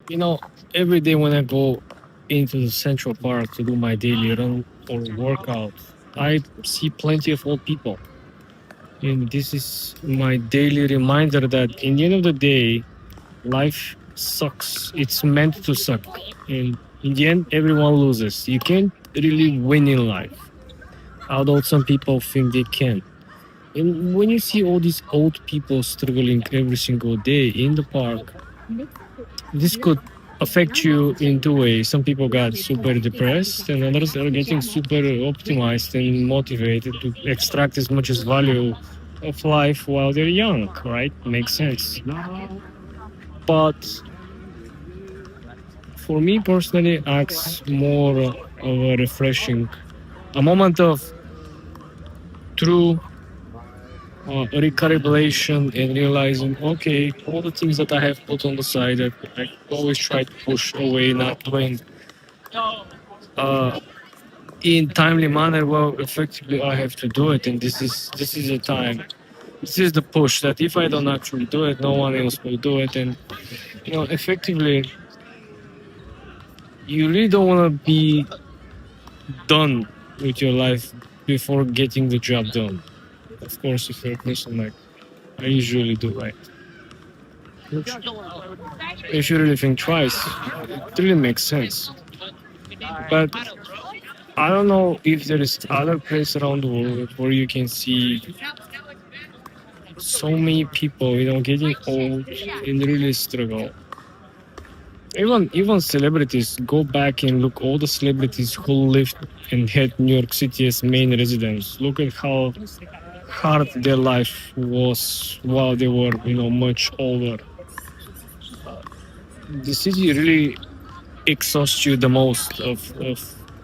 You know, every day when I go into the Central Park to do my daily run or workout, I see plenty of old people. And this is my daily reminder that in the end of the day, life sucks. It's meant to suck. And in the end, everyone loses. You can't really win in life, although some people think they can. And when you see all these old people struggling every single day in the park, this could affect you in two ways. Some people got super depressed, and others are getting super optimized and motivated to extract as much as value of life while they're young, right? Makes sense. But for me personally, acts more of a refreshing, a moment of true recalibration and realizing, okay, all the things that I have put on the side that I always try to push away, not doing uh, in timely manner, well, effectively I have to do it, and this is a time. This is the push that if I don't actually do it, no one else will do it, and effectively, you really don't want to be done with your life before getting the job done. Of course, if you're a person like I usually do, right? If you really think twice, it really makes sense. But I don't know if there is other place around the world where you can see so many people, getting old and really struggle. Even celebrities, go back and look all the celebrities who lived and had New York City as main residence. Look at how hard their life was while they were, much older. The city really exhausts you the most of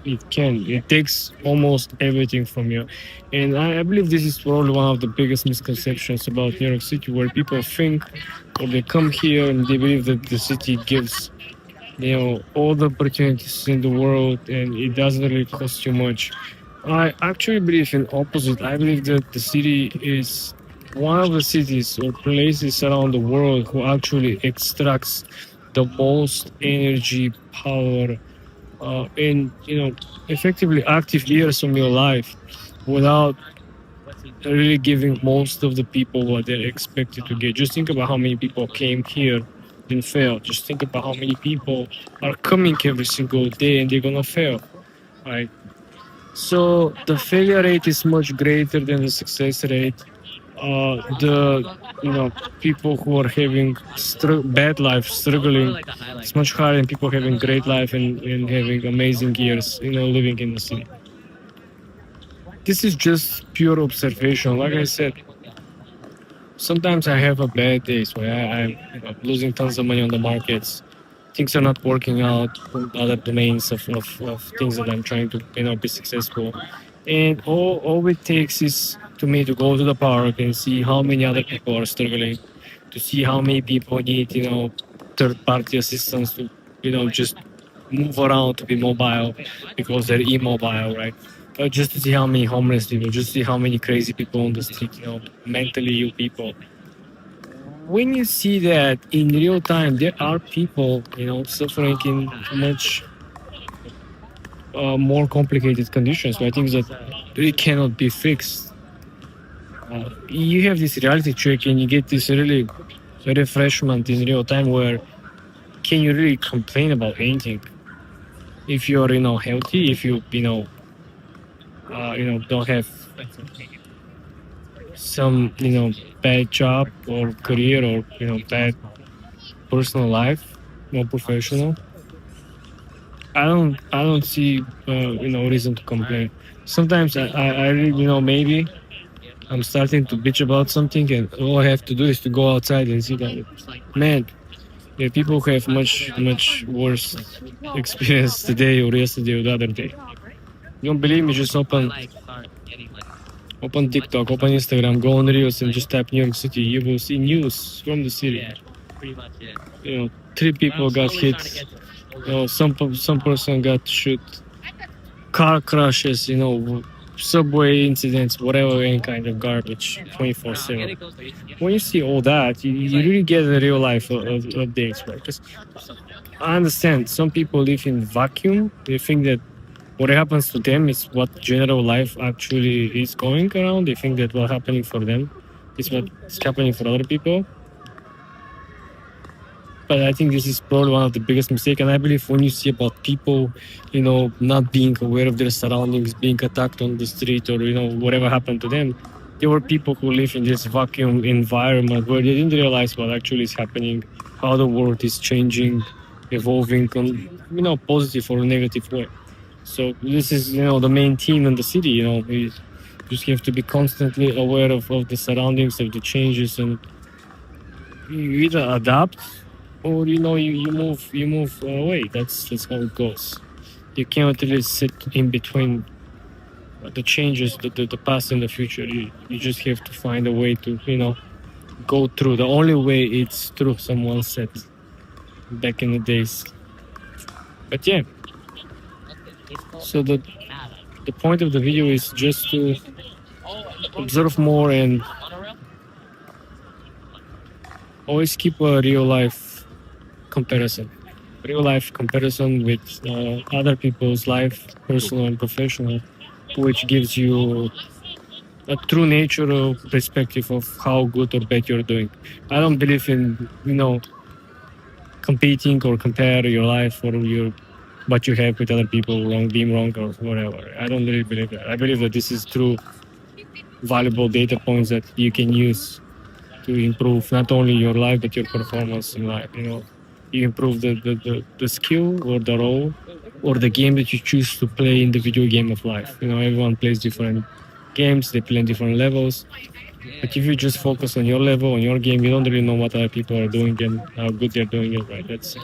it can. It takes almost everything from you. And I believe this is probably one of the biggest misconceptions about New York City, where people think or they come here and they believe that the city gives all the opportunities in the world and it doesn't really cost you much. I actually believe in opposite. I believe that the city is one of the cities or places around the world who actually extracts the most energy, power, and effectively active years from your life without really giving most of the people what they're expected to get. Just think about how many people came here and failed. Just think about how many people are coming every single day and they're gonna fail, right? So the failure rate is much greater than the success rate. The people who are having bad life, struggling, it's much higher than people having great life and having amazing years, living in the city. This is just pure observation. Like I said, sometimes I have a bad days where I'm losing tons of money on the markets. Things are not working out in other domains of things that I'm trying to be successful. And all it takes is to me to go to the park and see how many other people are struggling, to see how many people need third party assistance to just move around to be mobile because they're immobile, right? Just to see how many homeless people, just to see how many crazy people on the street, mentally ill people. When you see that in real time, there are people, suffering in much more complicated conditions, where things that really cannot be fixed. You have this reality check and you get this really refreshment in real time where can you really complain about anything? If you're, healthy, if don't have some, bad job or career or, bad personal life, no professional, I don't see reason to complain. Sometimes I really maybe I'm starting to bitch about something and all I have to do is to go outside and see that man, there are people who have much worse experience today or yesterday or the other day. You don't believe me? Just open TikTok, open Instagram, go on Reels and just type New York City. You will see news from the city. Three people got hit. Some person got shot. Car crashes. subway incidents, whatever, any kind of garbage, 24/7. When you see all that, you really get the real life updates, right? Because I understand some people live in vacuum. They think that what happens to them is what general life actually is going around. They think that what's happening for them is what's happening for other people. But I think this is probably one of the biggest mistakes. And I believe when you see about people, not being aware of their surroundings, being attacked on the street, or whatever happened to them, there were people who live in this vacuum environment where they didn't realize what actually is happening, how the world is changing, evolving on positive or negative way. So this is the main theme in the city. We just have to be constantly aware of the surroundings, of the changes, and you either adapt or you move away. That's how it goes. You cannot really sit in between the changes, the past and the future. You just have to find a way to go through. The only way it's through, someone said back in the days. But yeah, so the point of the video is just to observe more and always keep a real life comparison with other people's life, personal and professional, which gives you a true natural perspective of how good or bad you're doing. I don't believe in competing or compare your life or what you have with other people, being wrong or whatever. I don't really believe that. I believe that this is true valuable data points that you can use to improve not only your life but your performance in life. You improve the skill or the role or the game that you choose to play in the video game of life. Everyone plays different games, they play in different levels. But if you just focus on your level, on your game, you don't really know what other people are doing and how good they're doing it, right? That's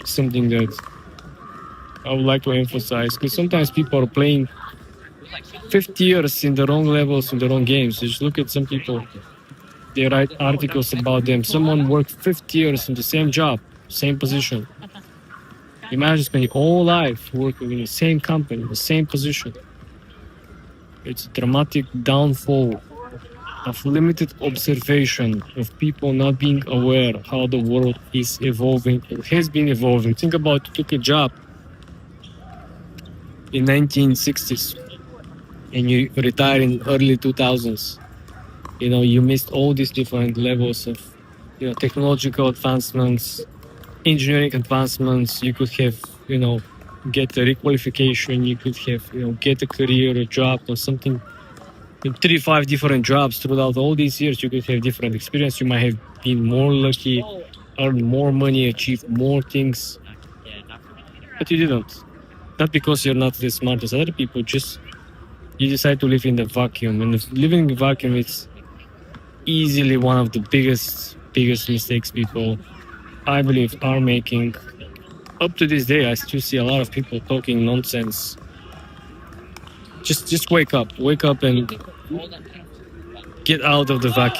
something that I would like to emphasize, because sometimes people are playing 50 years in the wrong levels, in the wrong games. Just look at some people. They write articles about them. Someone worked 50 years in the same job, same position. Imagine spending all life working in the same company, the same position. It's a dramatic downfall of limited observation, of people not being aware how the world is evolving, or has been evolving. Think about, you took a job in 1960s and you retire in early 2000s. You missed all these different levels of technological advancements, engineering advancements. You could have get a requalification, you could have get a career, a job or something. 35 different jobs throughout all these years. You could have different experience. You might have been more lucky, earned more money, achieved more things, but you didn't. Not because you're not as smart as other people, just you decide to live in the vacuum. And living in the vacuum is easily one of the biggest mistakes people, I believe, are making. Up to this day, I still see a lot of people talking nonsense. Just wake up and get out of the vacuum.